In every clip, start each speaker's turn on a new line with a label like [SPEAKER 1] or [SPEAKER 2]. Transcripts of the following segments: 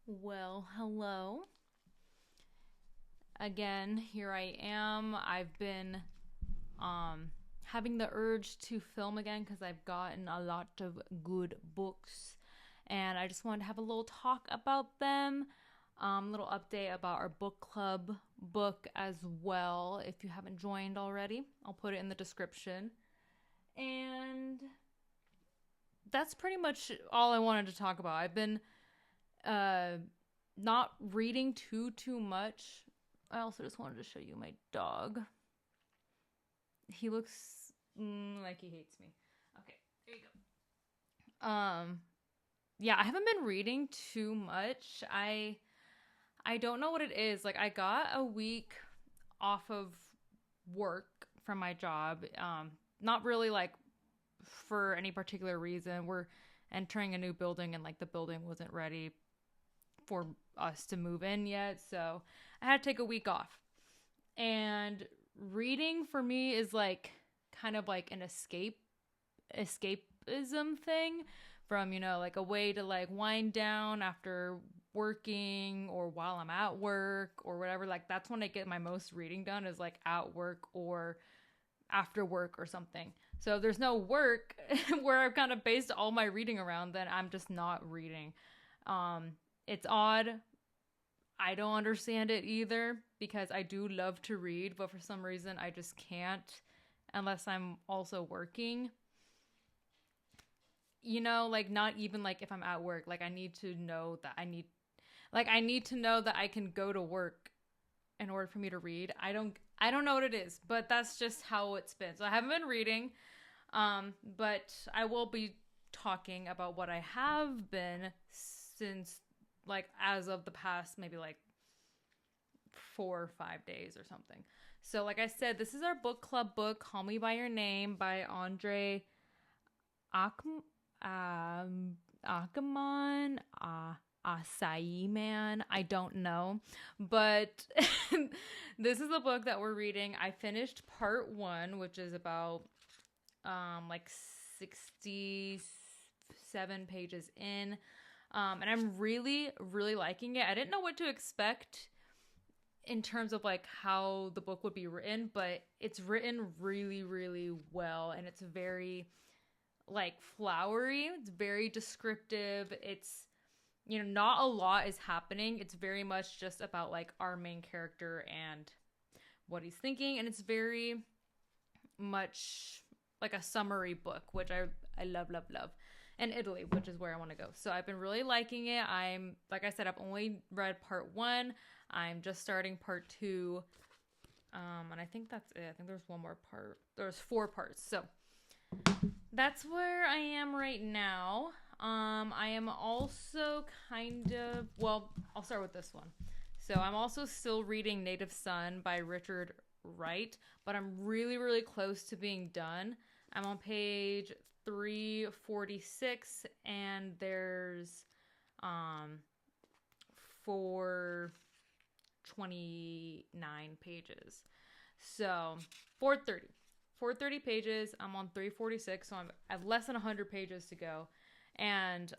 [SPEAKER 1] Well, hello. Again, here I am. I've been having the urge to film again because I've gotten a lot of good books and I just wanted to have a little talk about them. Little update about our book club book as well. If you haven't joined already, I'll put it in the description. And that's pretty much all I wanted to talk about. I've been uh, not reading too much. I also just wanted to show you my dog. He looks like he hates me. Okay, there you go. Yeah, I haven't been reading too much. I don't know what it is. Like I got a week off of work from my job. Not really like for any particular reason. We're entering a new building and like the building wasn't ready for us to move in yet, so I had to take a week off. And reading for me is like kind of like an escapism thing from, like a way to like wind down after working or while I'm at work or whatever. Like that's when I get my most reading done is like at work or after work or something. So if there's no work where I've kind of based all my reading around, then I'm just not reading. Um, it's odd. I don't understand it either because I do love to read, but for some reason I just can't unless I'm also working. Like not even like if I'm at work, like I need to know that I can go to work in order for me to read. I don't know what it is, but that's just how it's been. So I haven't been reading, but I will be talking about what I have been since like as of the past maybe like 4 or 5 days or something. So like I said, this is our book club book, Call Me by Your Name by Andre Akamon. Acai Man. I don't know. But this is the book that we're reading. I finished part one, which is about like 67 pages in. And I'm really, really liking it. I didn't know what to expect in terms of like how the book would be written, but it's written really, really well. And it's very like flowery. It's very descriptive. It's, not a lot is happening. It's very much just about like our main character and what he's thinking. And it's very much like a summary book, which I love, love, love. And Italy, which is where I want to go. So I've been really liking it. Like I said, I've only read part one. I'm just starting part two. And I think that's it. I think there's one more part. There's 4 parts. So that's where I am right now. I am also I'll start with this one. So I'm also still reading Native Son by Richard Wright, but I'm really, really close to being done. I'm on page 346 and there's 429 pages. So 430 pages. I'm on 346, so I have less than 100 pages to go. And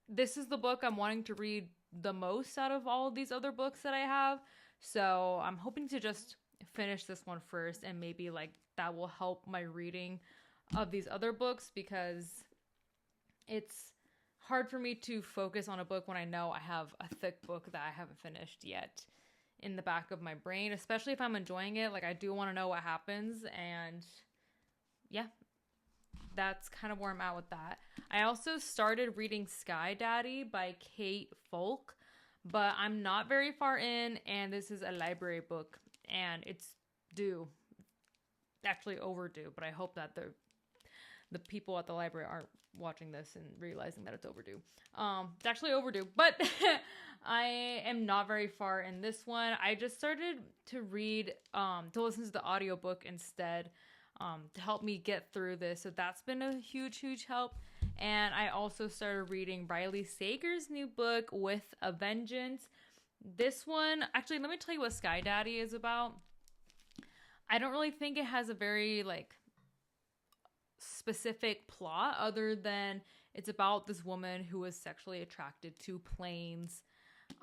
[SPEAKER 1] this is the book I'm wanting to read the most out of all of these other books that I have. So I'm hoping to just finish this one first, and maybe like that will help my reading of these other books, because it's hard for me to focus on a book when I know I have a thick book that I haven't finished yet in the back of my brain, especially if I'm enjoying it. Like I do want to know what happens, and yeah, that's kind of where I'm at with that. I also started reading Sky Daddy by Kate Folk, but I'm not very far in, and this is a library book, and it's due. Actually overdue, but I hope that the people at the library aren't watching this and realizing that it's overdue. It's actually overdue, but I am not very far in this one. I just started to listen to the audiobook instead, to help me get through this. So that's been a huge, huge help. And I also started reading Riley Sager's new book, With a Vengeance. This one, actually, let me tell you what Sky Daddy is about. I don't really think it has a very like specific plot, other than It's about this woman who is sexually attracted to planes.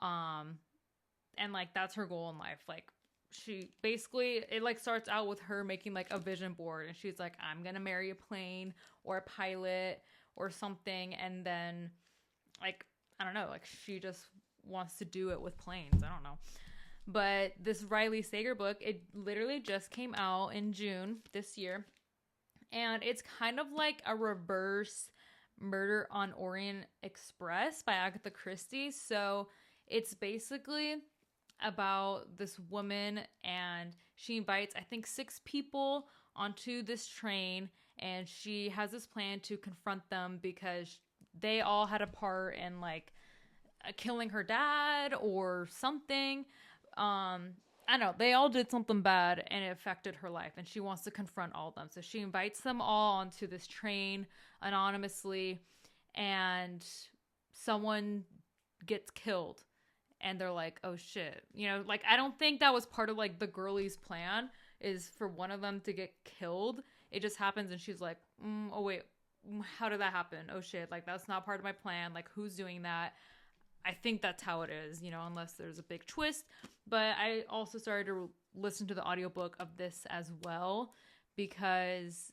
[SPEAKER 1] And like that's her goal in life. Like she basically, it like starts out with her making like a vision board, and she's like, I'm gonna marry a plane or a pilot or something. And then like, I don't know, like she just wants to do it with planes. I don't know. But this Riley Sager book, it literally just came out in June this year. And it's kind of like a reverse Murder on Orient Express by Agatha Christie. So it's basically about this woman, and she invites, I think, 6 people onto this train, and she has this plan to confront them because they all had a part in like killing her dad or something. I don't know. They all did something bad and it affected her life, and she wants to confront all of them. So she invites them all onto this train anonymously, and someone gets killed. And they're like, oh shit. You know, like I don't think that was part of like the girlie's plan, is for one of them to get killed. It just happens, and she's like, oh wait, how did that happen? Oh shit, like that's not part of my plan. Like who's doing that? I think that's how it is, you know, unless there's a big twist. But I also started to listen to the audiobook of this as well, because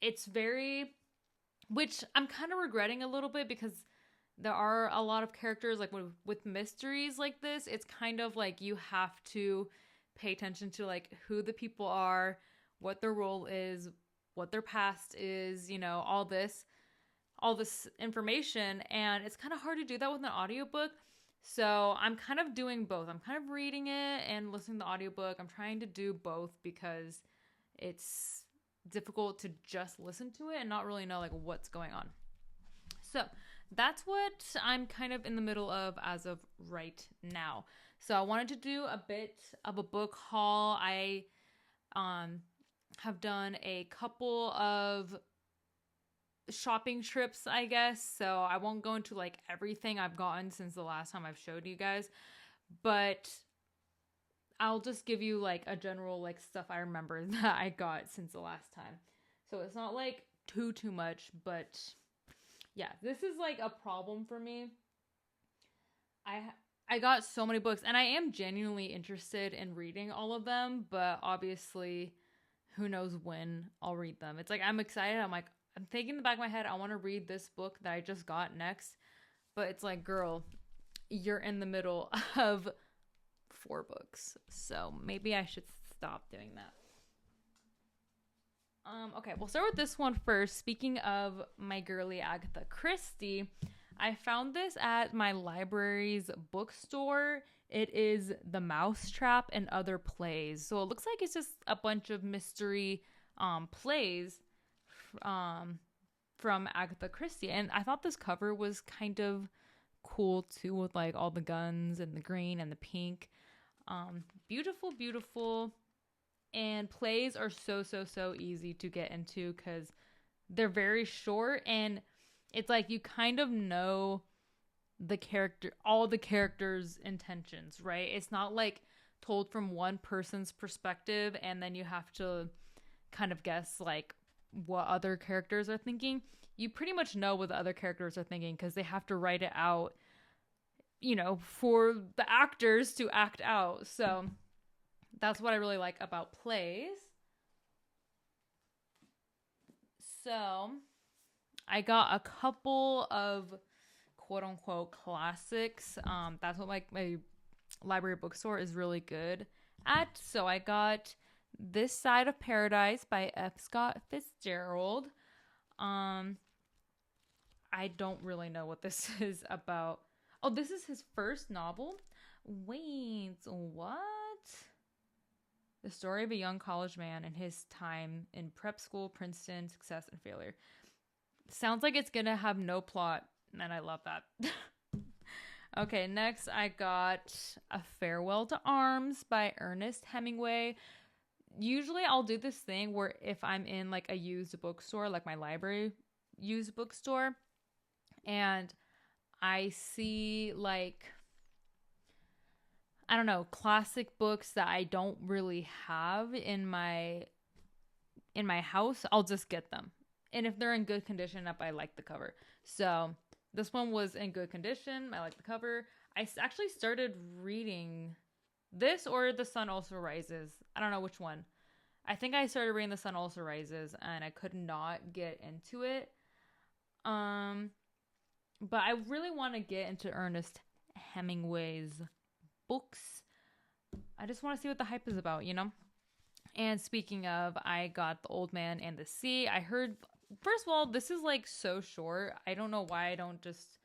[SPEAKER 1] it's very, which I'm kind of regretting a little bit, because there are a lot of characters like with mysteries like this. It's kind of like you have to pay attention to like who the people are, what their role is, what their past is, you know, all this information, and it's kind of hard to do that with an audiobook. So I'm kind of doing both. I'm kind of reading it and listening to the audiobook. I'm trying to do both because it's difficult to just listen to it and not really know like what's going on. So that's what I'm kind of in the middle of as of right now. So I wanted to do a bit of a book haul. I have done a couple of shopping trips, I guess, so I won't go into like everything I've gotten since the last time I've showed you guys, but I'll just give you like a general like stuff I remember that I got since the last time. So it's not like too much, but yeah, this is like a problem for me. I got so many books, and I am genuinely interested in reading all of them, but obviously who knows when I'll read them. It's like I'm excited. I'm thinking in the back of my head, I want to read this book that I just got next. But it's like, girl, you're in the middle of 4 books. So maybe I should stop doing that. Okay, we'll start with this one first. Speaking of my girly Agatha Christie, I found this at my library's bookstore. It is The Mousetrap and Other Plays. So it looks like it's just a bunch of mystery plays from Agatha Christie, and I thought this cover was kind of cool too, with like all the guns and the green and the pink. Beautiful, and plays are so easy to get into because they're very short, and it's like you kind of know all the characters' intentions, right? It's not like told from one person's perspective and then you have to kind of guess like what other characters are thinking. You pretty much know what the other characters are thinking because they have to write it out, you know, for the actors to act out. So that's what I really like about plays. So I got a couple of quote unquote classics. That's what like my library bookstore is really good at. So I got This Side of Paradise by F. Scott Fitzgerald. I don't really know what this is about. Oh, this is his first novel? Wait, what? The story of a young college man and his time in prep school, Princeton, success and failure. Sounds like it's gonna have no plot, and I love that. Okay, next I got A Farewell to Arms by Ernest Hemingway. Usually I'll do this thing where if I'm in like a used bookstore, like my library used bookstore, and I see like, I don't know, classic books that I don't really have in my house, I'll just get them. and if they're in good condition, up, I like the cover. So this one was in good condition. I like the cover. I actually started reading this or The Sun Also Rises. I don't know which one. I think I started reading The Sun Also Rises, and I could not get into it. But I really want to get into Ernest Hemingway's books. I just want to see what the hype is about, you know? And speaking of, I got The Old Man and the Sea. I heard, first of all, this is like so short. I don't know why I don't just,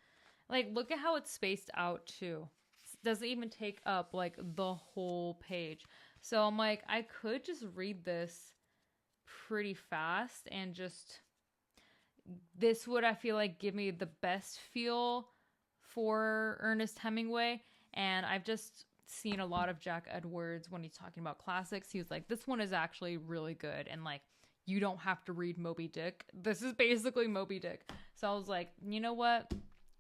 [SPEAKER 1] like, look at how it's spaced out too. It doesn't even take up like the whole page. So I'm like, I could just read this pretty fast and just, this would, I feel like, give me the best feel for Ernest Hemingway. And I've just seen a lot of Jack Edwards when he's talking about classics. He was like, this one is actually really good, and like, you don't have to read Moby Dick. This is basically Moby Dick. So I was like, you know what,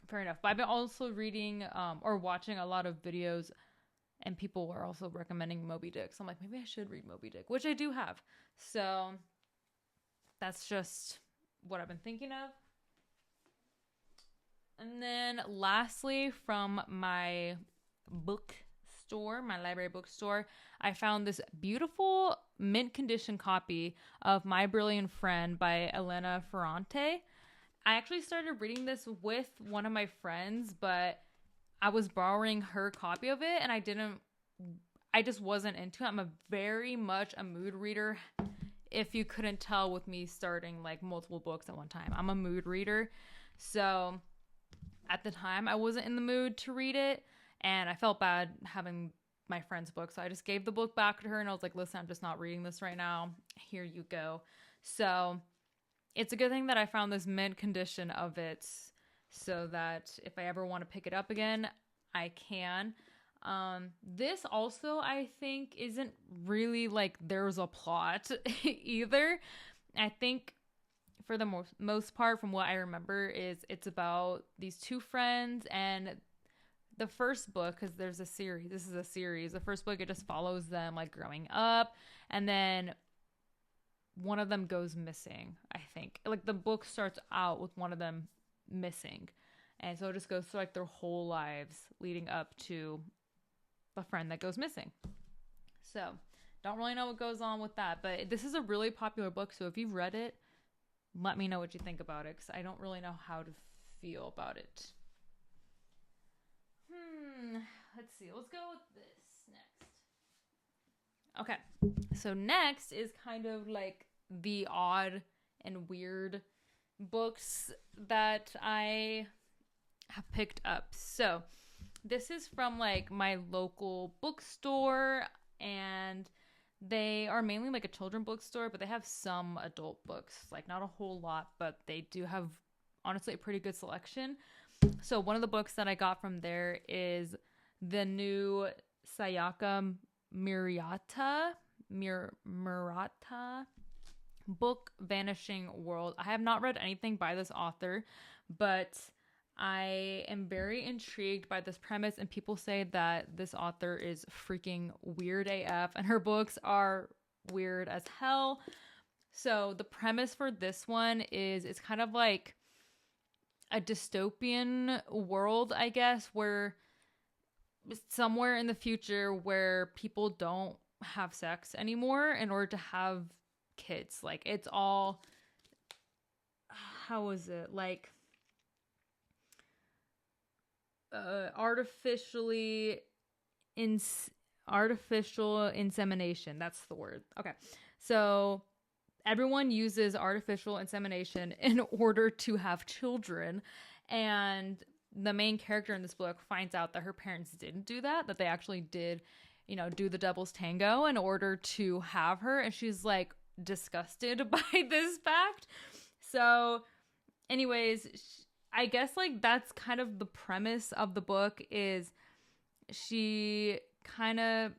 [SPEAKER 1] fair enough. But I've been also reading or watching a lot of videos, and people were also recommending Moby Dick. So I'm like, maybe I should read Moby Dick, which I do have. So that's just what I've been thinking of. And then lastly, from my bookstore, my library bookstore, I found this beautiful mint condition copy of My Brilliant Friend by Elena Ferrante. I actually started reading this with one of my friends, but I was borrowing her copy of it, and I just wasn't into it. I'm a very much a mood reader. If you couldn't tell with me starting like multiple books at one time, I'm a mood reader. So at the time, I wasn't in the mood to read it, and I felt bad having my friend's book. So I just gave the book back to her, and I was like, listen, I'm just not reading this right now. Here you go. So it's a good thing that I found this mint condition of it, so that if I ever want to pick it up again, I can. This also, I think, isn't really like there's a plot either. I think for the most part, from what I remember, is it's about these two friends, and the first book, because there's a series, this is a series, the first book, it just follows them like growing up, and then one of them goes missing, I think. Like the book starts out with one of them missing, and so it just goes through like their whole lives leading up to a friend that goes missing. So don't really know what goes on with that, but this is a really popular book, so if you've read it, let me know what you think about it, because I don't really know how to feel about it. Let's see. Let's go with this next. Okay. So next is kind of like the odd and weird books that I have picked up. So this is from like my local bookstore, and they are mainly like a children's bookstore, but they have some adult books, like not a whole lot, but they do have honestly a pretty good selection. So one of the books that I got from there is the new Sayaka Murata book, Vanishing World. I have not read anything by this author, but I am very intrigued by this premise, and people say that this author is freaking weird AF, and her books are weird as hell. So the premise for this one is it's kind of like a dystopian world, I guess, where somewhere in the future where people don't have sex anymore in order to have kids. Like it's all, how is it? Like artificial insemination. That's the word. Okay. So everyone uses artificial insemination in order to have children. And the main character in this book finds out that her parents didn't do that, that they actually did, you know, do the devil's tango in order to have her. And she's like disgusted by this fact. So anyways, I guess like that's kind of the premise of the book, is she kind of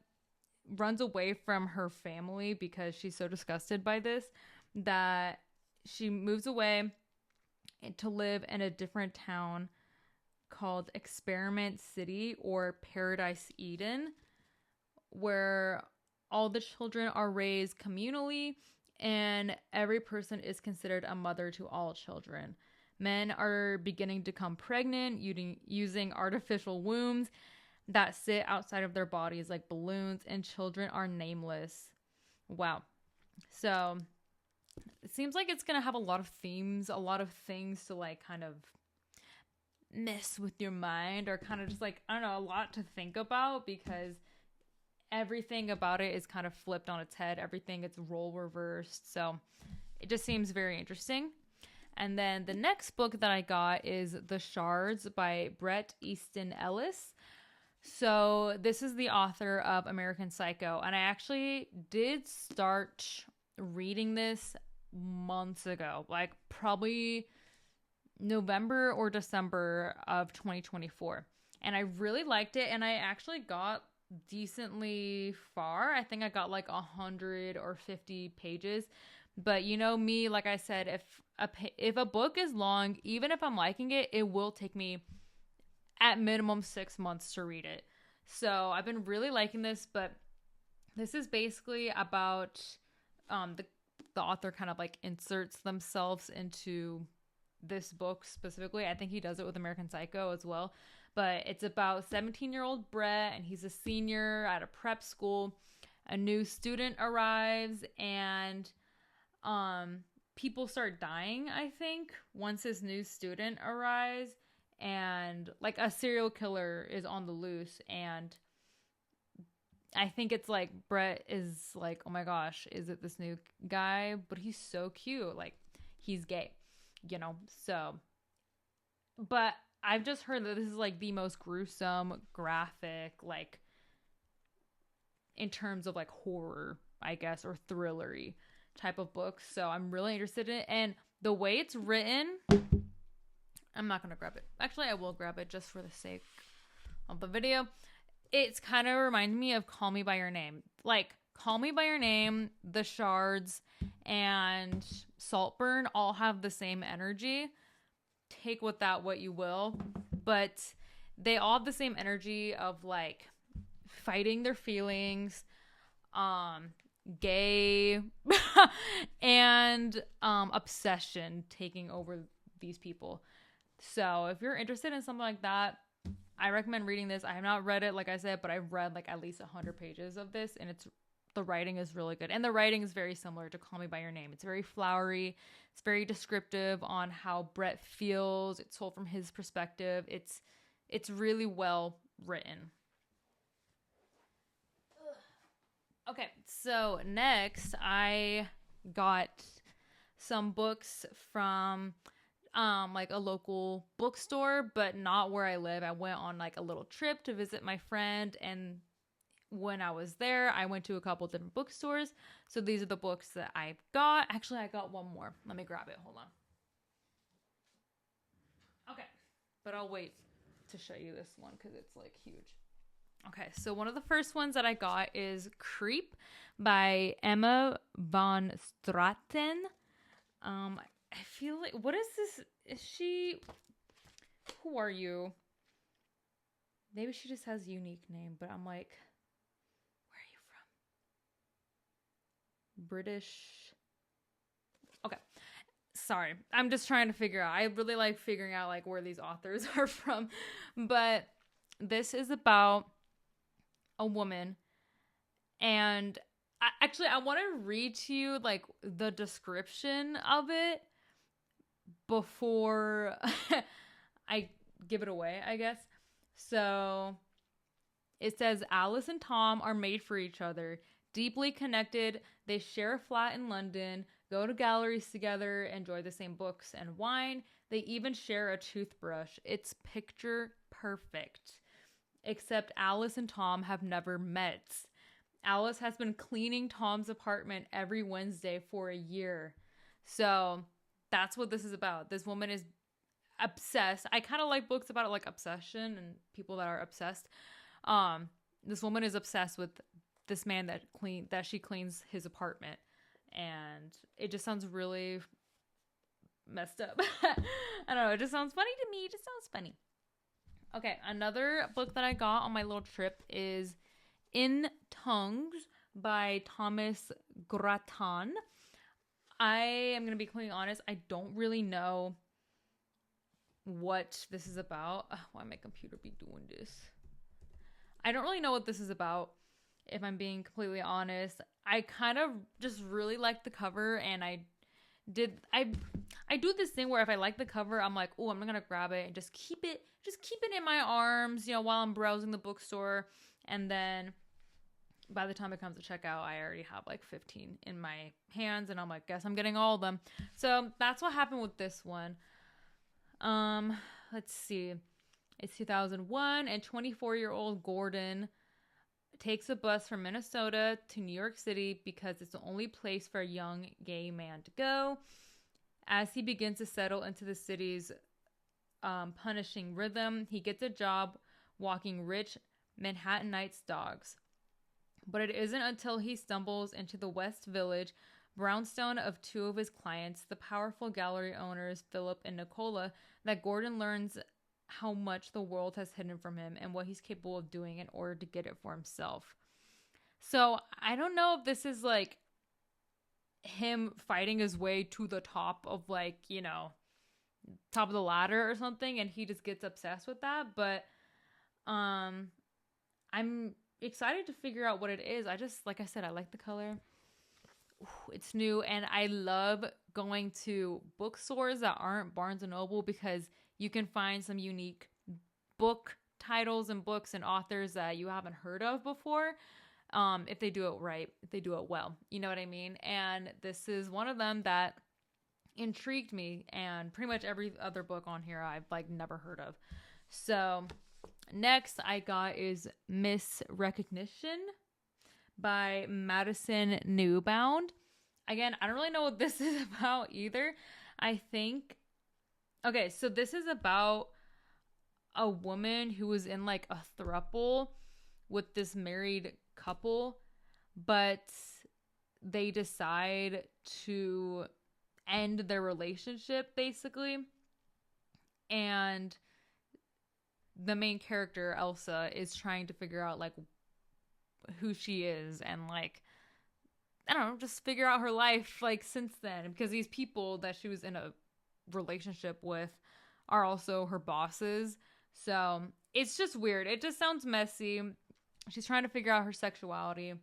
[SPEAKER 1] runs away from her family because she's so disgusted by this that she moves away to live in a different town called Experiment City or Paradise Eden, where all the children are raised communally, and every person is considered a mother to all children. Men are beginning to become pregnant using artificial wombs that sit outside of their bodies like balloons, and children are nameless. Wow. So it seems like it's going to have a lot of themes, a lot of things to like kind of mess with your mind, or kind of just like, I don't know, a lot to think about, because everything about it is kind of flipped on its head. Everything gets role reversed. So it just seems very interesting. And then the next book that I got is The Shards by Bret Easton Ellis. So this is the author of American Psycho. And I actually did start reading this months ago, like probably November or December of 2024. And I really liked it. And I actually got decently far. I think I got like 100 or 50 pages. But you know me, like I said, if a book is long, even if I'm liking it, it will take me at minimum 6 months to read it. So I've been really liking this, but this is basically about the author kind of like inserts themselves into this book specifically. I think he does it with American Psycho as well. But it's about 17-year-old Brett, and he's a senior at a prep school. A new student arrives, and people start dying, I think, once this new student arrives, and like a serial killer is on the loose. And I think it's like Brett is like, oh my gosh, is it this new guy? But he's so cute, like he's gay, you know. So, but I've just heard that this is like the most gruesome, graphic, like in terms of like horror, I guess, or thrillery type of book. So I'm really interested in it. And the way it's written, I'm not going to grab it. Actually, I will grab it just for the sake of the video. It's kind of reminds me of Call Me By Your Name. Like, Call Me By Your Name, The Shards, and Saltburn all have the same energy. Take with that what you will. But they all have the same energy of, like, fighting their feelings, gay, and obsession taking over these people. So if you're interested in something like that, I recommend reading this. I have not read it, like I said, but I've read like at least 100 pages of this, and the writing is really good. And the writing is very similar to Call Me By Your Name. It's very flowery. It's very descriptive on how Brett feels. It's told from his perspective. It's really well written. Okay, so next I got some books from like a local bookstore, but not where I live. I went on like a little trip to visit my friend, and when I was there, I went to a couple different bookstores. So these are the books that I've got. Actually, I got one more. Let me grab it. Hold on. Okay, but I'll wait to show you this one because it's like huge. Okay, so one of the first ones that I got is Creep by Emma von Straten. I feel like, what is this? Is she, who are you? Maybe she just has a unique name, but I'm like, where are you from? British. Okay, sorry. I'm just trying to figure out. I really like figuring out like where these authors are from. But this is about a woman, and I want to read to you like the description of it before I give it away, I guess. So it says Alice and Tom are made for each other, deeply connected. They share a flat in London, go to galleries together, enjoy the same books and wine. They even share a toothbrush. It's picture perfect. Except Alice and Tom have never met. Alice has been cleaning Tom's apartment every Wednesday for a year. So that's what this is about. This woman is obsessed. I kind of like books about like obsession and people that are obsessed. This woman is obsessed with this man that she cleans his apartment, and it just sounds really messed up. I don't know. It just sounds funny to me. It just sounds funny. Okay, another book that I got on my little trip is In Tongues by Thomas Grattan. I am going to be completely honest. I don't really know what this is about. Why my computer be doing this? I don't really know what this is about, if I'm being completely honest. I kind of just really like the cover, and I do this thing where if I like the cover, I'm like, oh, I'm gonna grab it and just keep it in my arms, while I'm browsing the bookstore. And then by the time it comes to checkout, I already have like 15 in my hands, and I'm like, guess I'm getting all of them. So that's what happened with this one. Let's see. It's 2001, and 24-year-old Gordon takes a bus from Minnesota to New York City because it's the only place for a young gay man to go. As he begins to settle into the city's punishing rhythm, he gets a job walking rich Manhattanites' dogs. But it isn't until he stumbles into the West Village brownstone of two of his clients, the powerful gallery owners Philip and Nicola, that Gordon learns how much the world has hidden from him and what he's capable of doing in order to get it for himself. So I don't know if this is like him fighting his way to the top of like, top of the ladder or something, and he just gets obsessed with that. But I'm excited to figure out what it is. I just, like I said, I like the color. Ooh, it's new, and I love going to bookstores that aren't Barnes & Noble because you can find some unique book titles and books and authors that you haven't heard of before, if they do it right, if they do it well. You know what I mean? And this is one of them that intrigued me, and pretty much every other book on here I've like never heard of. So next I got is Miss Recognition by Madison Newbound. Again, I don't really know what this is about either. Okay, so this is about a woman who was in like a throuple with this married couple, but they decide to end their relationship basically. And the main character, Elsa, is trying to figure out like who she is and like, I don't know, just figure out her life like since then, because these people that she was in a relationship with are also her bosses. So it's just weird. It just sounds messy. She's trying to figure out her sexuality.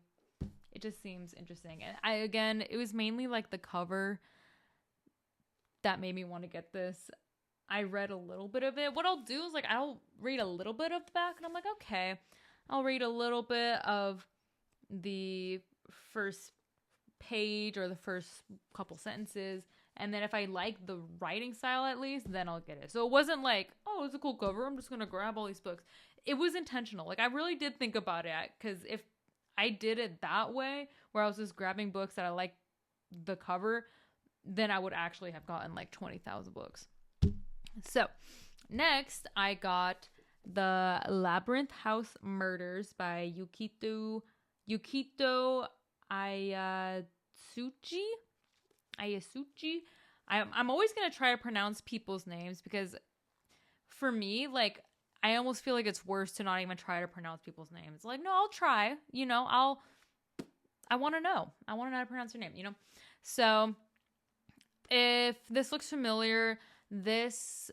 [SPEAKER 1] It just seems interesting. And it was mainly like the cover that made me want to get this. I read a little bit of it. What I'll do is like I'll read a little bit of the back, and I'm like, okay, I'll read a little bit of the first page or the first couple sentences, and then if I like the writing style at least, then I'll get it. So it wasn't like, oh, it's a cool cover, I'm just gonna grab all these books. It was intentional. Like I really did think about it, because if I did it that way, where I was just grabbing books that I like the cover, then I would actually have gotten like 20,000 books. So next I got The Labyrinth House Murders by Yukito Ayasuchi. I'm always going to try to pronounce people's names, because for me, like, I almost feel like it's worse to not even try to pronounce people's names. Like, no, I'll try, I want to know. I want to know how to pronounce your name, So if this looks familiar, this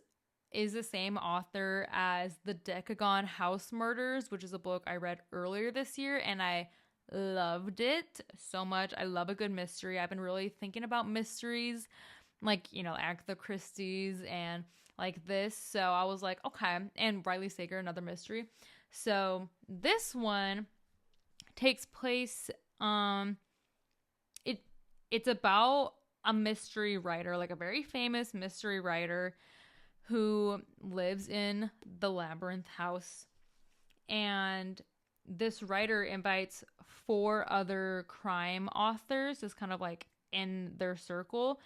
[SPEAKER 1] is the same author as The Decagon House Murders, which is a book I read earlier this year, and I loved it so much. I love a good mystery. I've been really thinking about mysteries, like, Agatha Christie's and like this. So I was like, okay. And Riley Sager, another mystery. So this one takes place, it's about a mystery writer, like a very famous mystery writer who lives in the Labyrinth House. And this writer invites 4 other crime authors, just kind of like in their circle,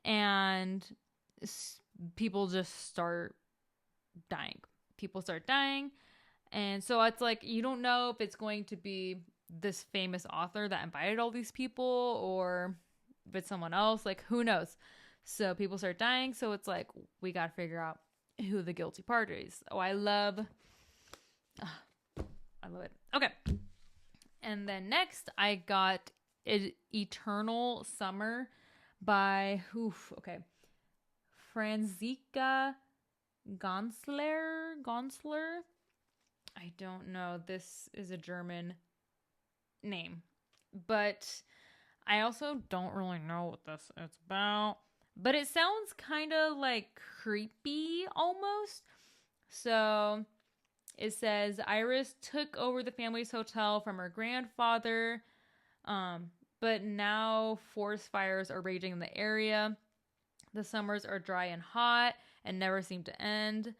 [SPEAKER 1] and people just start dying. And so it's like, you don't know if it's going to be this famous author that invited all these people, or if it's someone else, like who knows. So people start dying, so it's like, we gotta figure out who the guilty party is. I love it. Okay. And then next I got Eternal Summer by Franziska Gonsler. I don't know. This is a German name, but I also don't really know what this is about. But it sounds kind of like creepy almost. So it says Iris took over the family's hotel from her grandfather, but now forest fires are raging in the area. The summers are dry and hot and never seem to end.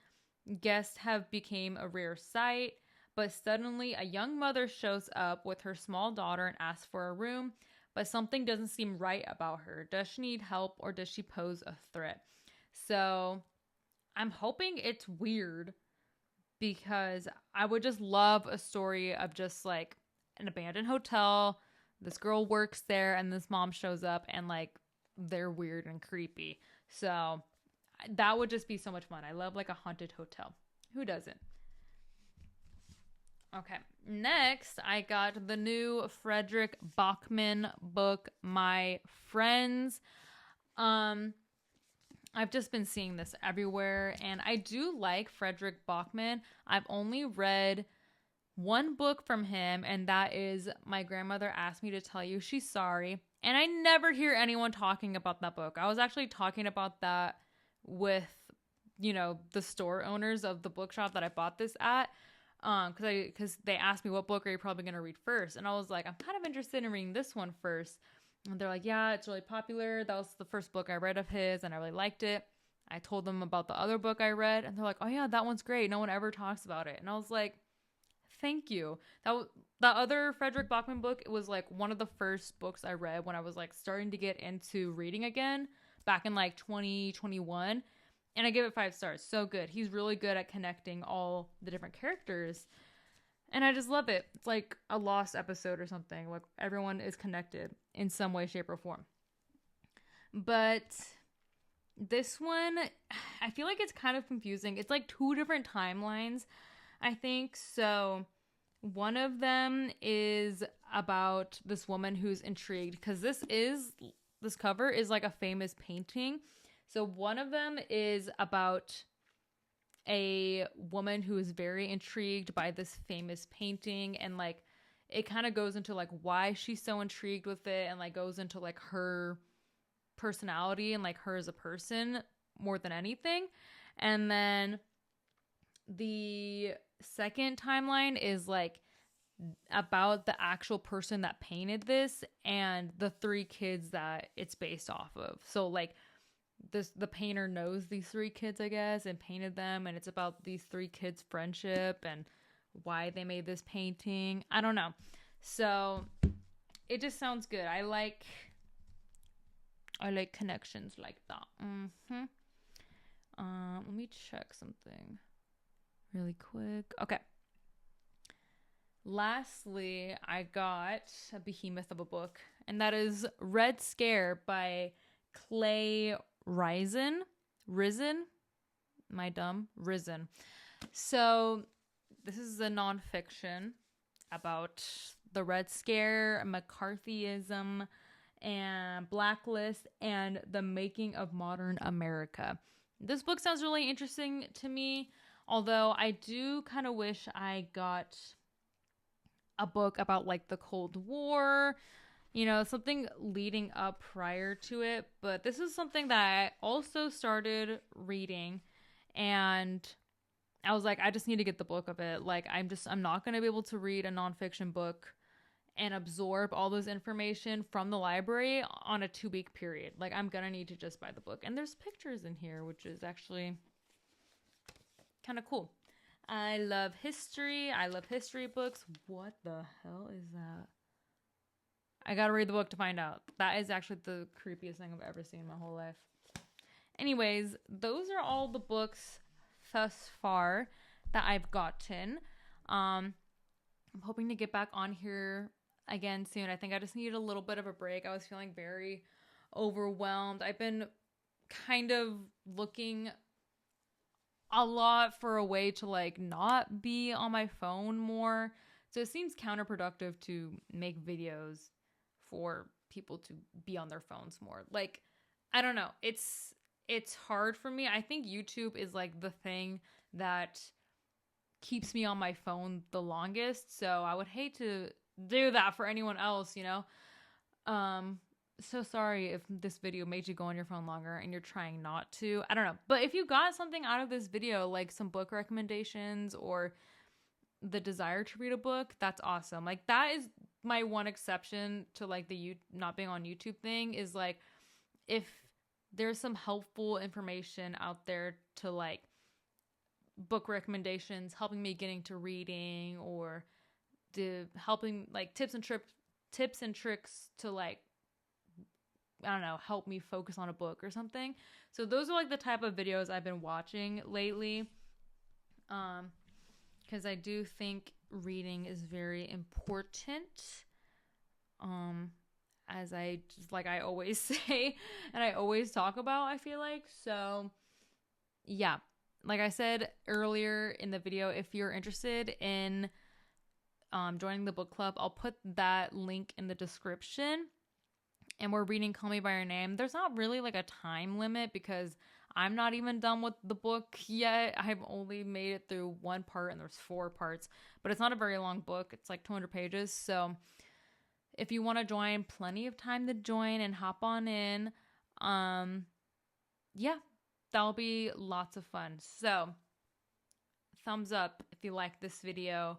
[SPEAKER 1] Guests have become a rare sight, but suddenly a young mother shows up with her small daughter and asks for a room, but something doesn't seem right about her. Does she need help or does she pose a threat? So I'm hoping it's weird, because I would just love a story of just like an abandoned hotel. This girl works there and this mom shows up and like they're weird and creepy. So that would just be so much fun. I love like a haunted hotel. Who doesn't? Okay. Next, I got the new Frederick Bachman book, My Friends. I've just been seeing this everywhere, and I do like Frederick Bachman. I've only read one book from him, and that is My Grandmother Asked Me to Tell You She's Sorry. And I never hear anyone talking about that book. I was actually talking about that with, the store owners of the bookshop that I bought this at. Because they asked me, what book are you probably going to read first? And I was like, I'm kind of interested in reading this one first. And they're like, yeah, it's really popular. That was the first book I read of his, and I really liked it. I told them about the other book I read, and they're like, oh yeah, that one's great. No one ever talks about it. And I was like, thank you. That other Frederick Bachman book, it was like one of the first books I read when I was like starting to get into reading again back in like 2021. And I give it 5 stars. So good. He's really good at connecting all the different characters. And I just love it. It's like a Lost episode or something. Like everyone is connected in some way, shape, or form. But this one, I feel like it's kind of confusing. It's like 2 different timelines, I think. So one of them is about this woman who's intrigued, because this cover is like a famous painting. So one of them is about a woman who is very intrigued by this famous painting, and like it kind of goes into like why she's so intrigued with it, and like goes into like her personality and like her as a person more than anything. And then the second timeline is like about the actual person that painted this and the 3 kids that it's based off of. So like the painter knows these 3 kids, I guess, and painted them, and it's about these 3 kids' friendship and why they made this painting. I don't know. So it just sounds good. I like connections like that. Let me check something really quick. Okay. Lastly, I got a behemoth of a book, and that is Red Scare by Clay Risen. So this is a nonfiction about the Red Scare, McCarthyism, and Blacklist, and the making of modern America. This book sounds really interesting to me, although I do kind of wish I got a book about like the Cold War, something leading up prior to it. But this is something that I also started reading, and I was like, I just need to get the book of it. Like, I'm not going to be able to read a nonfiction book and absorb all this information from the library on a 2-week period. Like, I'm going to need to just buy the book. And there's pictures in here, which is actually kind of cool. I love history. I love history books. What the hell is that? I gotta read the book to find out. That is actually the creepiest thing I've ever seen in my whole life. Anyways, those are all the books thus far that I've gotten. I'm hoping to get back on here again soon. I think I just needed a little bit of a break. I was feeling very overwhelmed. I've been kind of looking a lot for a way to like not be on my phone more. So it seems counterproductive to make videos for people to be on their phones more. Like, I don't know. It's hard for me. I think YouTube is like the thing that keeps me on my phone the longest. So I would hate to do that for anyone else, you know? So sorry if this video made you go on your phone longer and you're trying not to. I don't know. But if you got something out of this video, like some book recommendations or the desire to read a book, that's awesome. Like that is my one exception to like the not being on YouTube thing, is like if there's some helpful information out there to like book recommendations, helping me getting to reading, or helping like tips and tricks to like, I don't know, help me focus on a book or something. So those are like the type of videos I've been watching lately. Because I do think reading is very important. As I just like I always say and I always talk about, I feel like. So yeah, like I said earlier in the video, if you're interested in joining the book club, I'll put that link in the description. And we're reading Call Me By Your Name. There's not really like a time limit because I'm not even done with the book yet. I've only made it through one part and there's 4 parts. But it's not a very long book. It's like 200 pages. So if you want to join, plenty of time to join and hop on in. Yeah, that'll be lots of fun. So thumbs up if you like this video,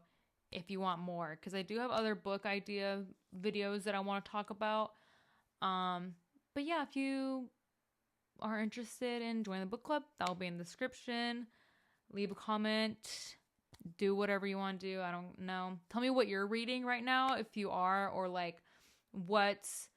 [SPEAKER 1] if you want more. Because I do have other book idea videos that I want to talk about. But yeah, if you are interested in joining the book club, that'll be in the description. Leave a comment, do whatever you want to do. I don't know. Tell me what you're reading right now, if you are, or like what's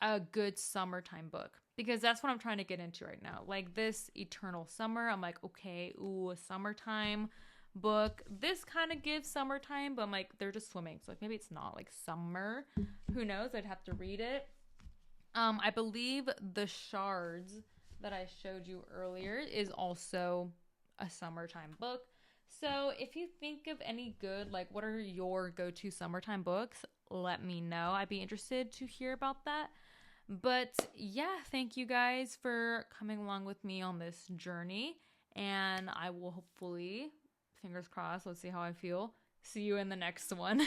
[SPEAKER 1] a good summertime book, because that's what I'm trying to get into right now. Like this Eternal Summer, I'm like, okay, ooh, a summertime book. This kind of gives summertime, but I'm like, they're just swimming, so like maybe it's not like summer. Who knows? I'd have to read it. I believe the Shards that I showed you earlier is also a summertime book. So if you think of any good, like what are your go-to summertime books, let me know. I'd be interested to hear about that. But yeah, thank you guys for coming along with me on this journey. And I will hopefully, fingers crossed, let's see how I feel, see you in the next one.